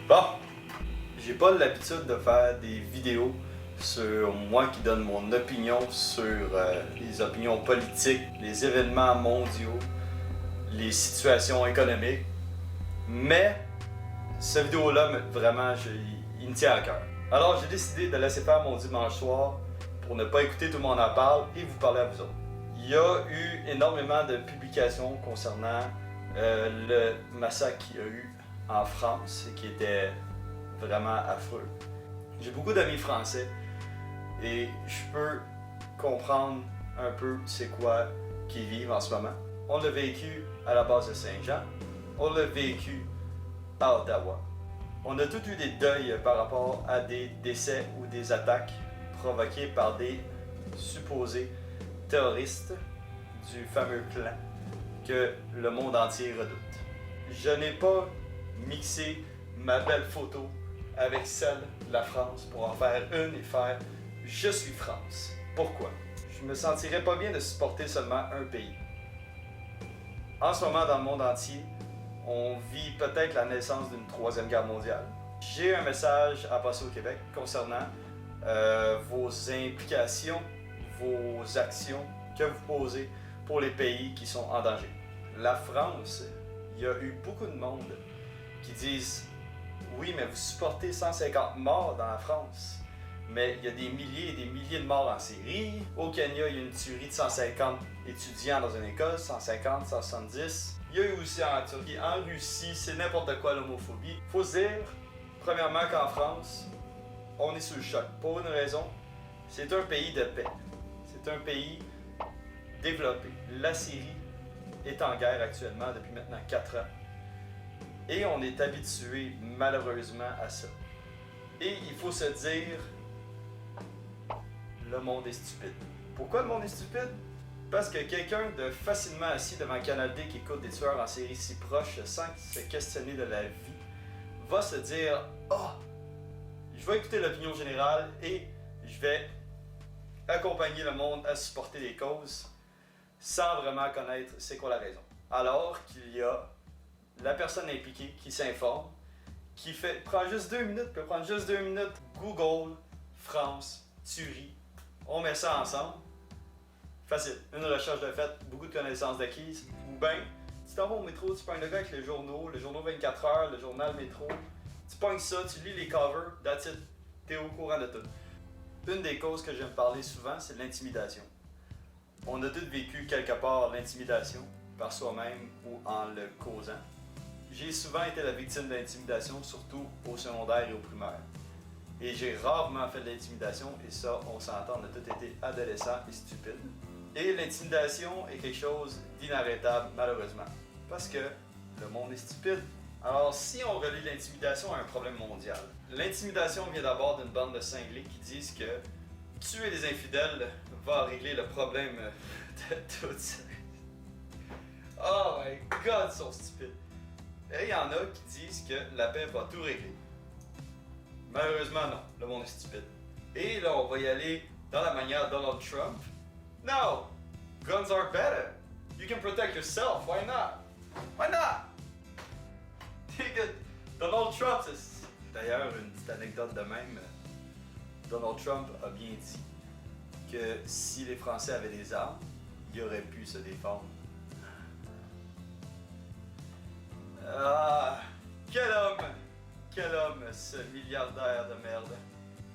Bon, j'ai pas l'habitude de faire des vidéos sur moi qui donne mon opinion sur les opinions politiques, les événements mondiaux, les situations économiques. Mais cette vidéo-là, vraiment, il me tient à cœur. Alors j'ai décidé de laisser faire mon dimanche soir pour ne pas écouter Tout le monde en parle et vous parler à vous autres. Il y a eu énormément de publications concernant le massacre qu'il y a eu en France et qui était vraiment affreux. J'ai beaucoup d'amis français et je peux comprendre un peu c'est quoi qu'ils vivent en ce moment. On l'a vécu à la base de Saint-Jean, on l'a vécu à Ottawa. On a tous eu des deuils par rapport à des décès ou des attaques provoquées par des supposés terroristes du fameux clan que le monde entier redoute. Je n'ai pas mixé ma belle photo avec celle de la France pour en faire une et faire « Je suis France ». Pourquoi? Je me sentirais pas bien de supporter seulement un pays. En ce moment, dans le monde entier, on vit peut-être la naissance d'une troisième guerre mondiale. J'ai un message à passer au Québec concernant vos implications, vos actions que vous posez pour les pays qui sont en danger. La France, il y a eu beaucoup de monde qui disent « Oui, mais vous supportez 150 morts dans la France. » Mais il y a des milliers et des milliers de morts en Syrie. Au Kenya, il y a une tuerie de 150 étudiants dans une école, 150, 170. Il y a eu aussi en Turquie, en Russie, c'est n'importe quoi l'homophobie. Faut se dire, premièrement, qu'en France, on est sous le choc. Pour une raison, c'est un pays de paix. C'est un pays développé. La Syrie est en guerre actuellement depuis maintenant 4 ans. Et on est habitué malheureusement à ça. Et il faut se dire, le monde est stupide. Pourquoi le monde est stupide? Parce que quelqu'un de facilement assis devant un Canal D qui écoute des tueurs en série si proches sans se questionner de la vie, va se dire « Ah, je vais écouter l'opinion générale et je vais accompagner le monde à supporter les causes sans vraiment connaître c'est quoi la raison. » Alors qu'il y a la personne impliquée qui s'informe, qui prend juste 2 minutes, peut prendre juste 2 minutes, Google, France, tuerie, on met ça ensemble, facile, une recherche de fait, beaucoup de connaissances d'acquises, ou bien, tu t'en vas au métro, tu pognes le gars avec le journaux 24 heures, le journal Métro, tu pognes ça, tu lis les covers, that's it, t'es au courant de tout. Une des causes que j'aime parler souvent, c'est l'intimidation. On a tous vécu quelque part l'intimidation, par soi-même ou en le causant. J'ai souvent été la victime d'intimidation, surtout au secondaire et au primaire. Et j'ai rarement fait de l'intimidation, et ça, on s'entend, on a tous été adolescents et stupides. Et l'intimidation est quelque chose d'inarrêtable, malheureusement, parce que le monde est stupide. Alors, si on relie l'intimidation à un problème mondial, l'intimidation vient d'abord d'une bande de cinglés qui disent que tuer des infidèles va régler le problème de tout ça. Oh my god, ils sont stupides. Et il y en a qui disent que la paix va tout régler. Malheureusement, non. Le monde est stupide. Et là, on va y aller dans la manière Donald Trump. No! Guns are better. You can protect yourself. Why not? Why not? Donald Trump, c'est d'ailleurs une petite anecdote de même. Donald Trump a bien dit que si les Français avaient des armes, ils auraient pu se défendre. Ah, quel homme! Quel homme, ce milliardaire de merde.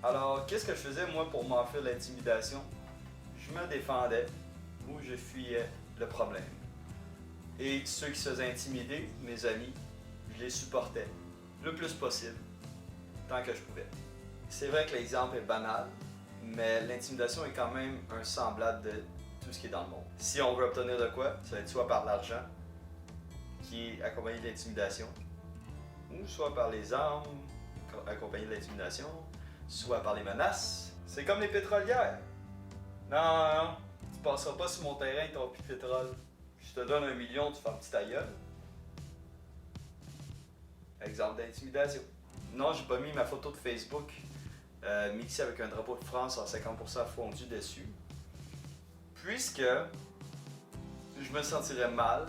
Alors, qu'est-ce que je faisais moi pour m'enfuir l'intimidation? Je me défendais ou je fuyais le problème. Et ceux qui se faisaient intimider, mes amis, je les supportais le plus possible, tant que je pouvais. C'est vrai que l'exemple est banal, mais l'intimidation est quand même un semblable de tout ce qui est dans le monde. Si on veut obtenir de quoi, ça va être soit par l'argent, qui est accompagné de l'intimidation, ou soit par les armes, accompagnées de l'intimidation, soit par les menaces. C'est comme les pétrolières. Non, tu passeras pas sur mon terrain, tu n'auras plus de pétrole. Je te donne 1 million, tu fais un petit aïeul. Exemple d'intimidation. Non, j'ai pas mis ma photo de Facebook mixée avec un drapeau de France en 50% fondu dessus. Puisque je me sentirais mal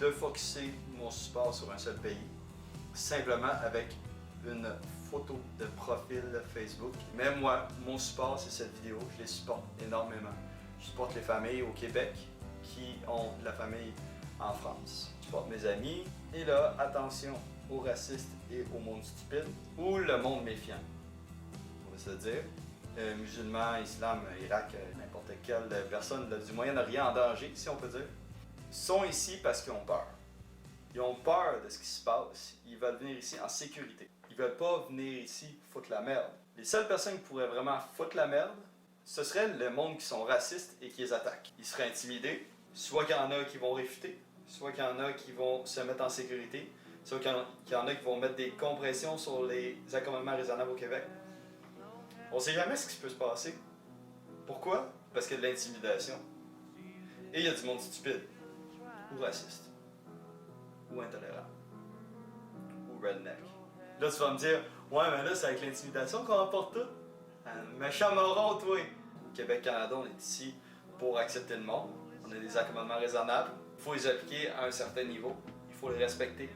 de focusser mon support sur un seul pays, simplement avec une photo de profil Facebook. Mais moi, mon support, c'est cette vidéo. Je les supporte énormément. Je supporte les familles au Québec qui ont de la famille en France. Je supporte mes amis. Et là, attention aux racistes et au monde stupide ou le monde méfiant. On va se dire. Musulmans, islam, Irak, n'importe quelle personne du Moyen-Orient en danger, si on peut dire, sont ici parce qu'ils ont peur. Ils ont peur de ce qui se passe. Ils veulent venir ici en sécurité. Ils veulent pas venir ici foutre la merde. Les seules personnes qui pourraient vraiment foutre la merde, ce serait le monde qui sont racistes et qui les attaquent. Ils seraient intimidés. Soit qu'il y en a qui vont réfuter, soit qu'il y en a qui vont se mettre en sécurité, soit qu'il y en a qui vont mettre des compressions sur les accommodements raisonnables au Québec. On sait jamais ce qui peut se passer. Pourquoi? Parce qu'il y a de l'intimidation. Et il y a du monde stupide, ou raciste, ou intolérant, ou redneck. Là, tu vas me dire, ouais, mais là, c'est avec l'intimidation qu'on remporte tout. Un méchant moron, toi! Au Québec-Canada, on est ici pour accepter le monde. On a des accommodements raisonnables. Il faut les appliquer à un certain niveau. Il faut les respecter.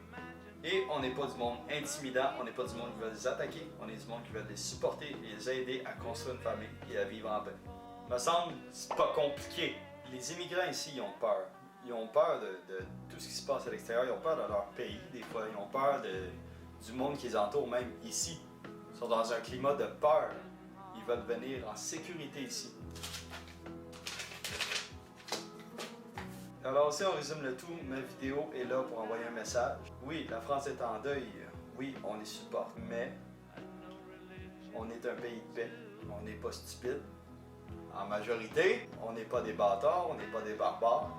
Et on n'est pas du monde intimidant, on n'est pas du monde qui veut les attaquer, on est du monde qui veut les supporter et les aider à construire une famille et à vivre en paix. Il me semble que c'est pas compliqué. Les immigrants ici, ils ont peur. Ils ont peur de tout ce qui se passe à l'extérieur, ils ont peur de leur pays des fois, ils ont peur du monde qui les entoure, même ici. Ils sont dans un climat de peur. Ils veulent venir en sécurité ici. Alors si on résume le tout, ma vidéo est là pour envoyer un message. Oui, la France est en deuil. Oui, on les supporte, mais on est un pays de paix. On n'est pas stupide. En majorité, on n'est pas des bâtards, on n'est pas des barbares.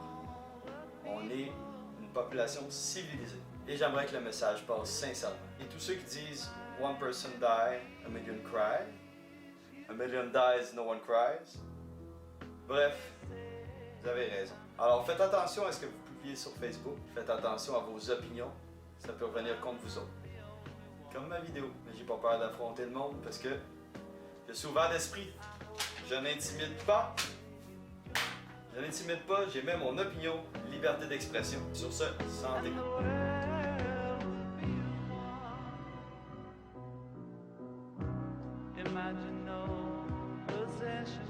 On est une population civilisée. Et j'aimerais que le message passe sincèrement. Et tous ceux qui disent « One person die, a million cry »,« A million dies, no one cries », bref, vous avez raison. Alors faites attention à ce que vous publiez sur Facebook. Faites attention à vos opinions. Ça peut revenir contre vous autres. Comme ma vidéo. Mais j'ai pas peur d'affronter le monde parce que je suis ouvert d'esprit. Je n'intimide pas. Je n'intimide pas. J'ai même mon opinion. Liberté d'expression. Sur ce, santé. Imagine no possession.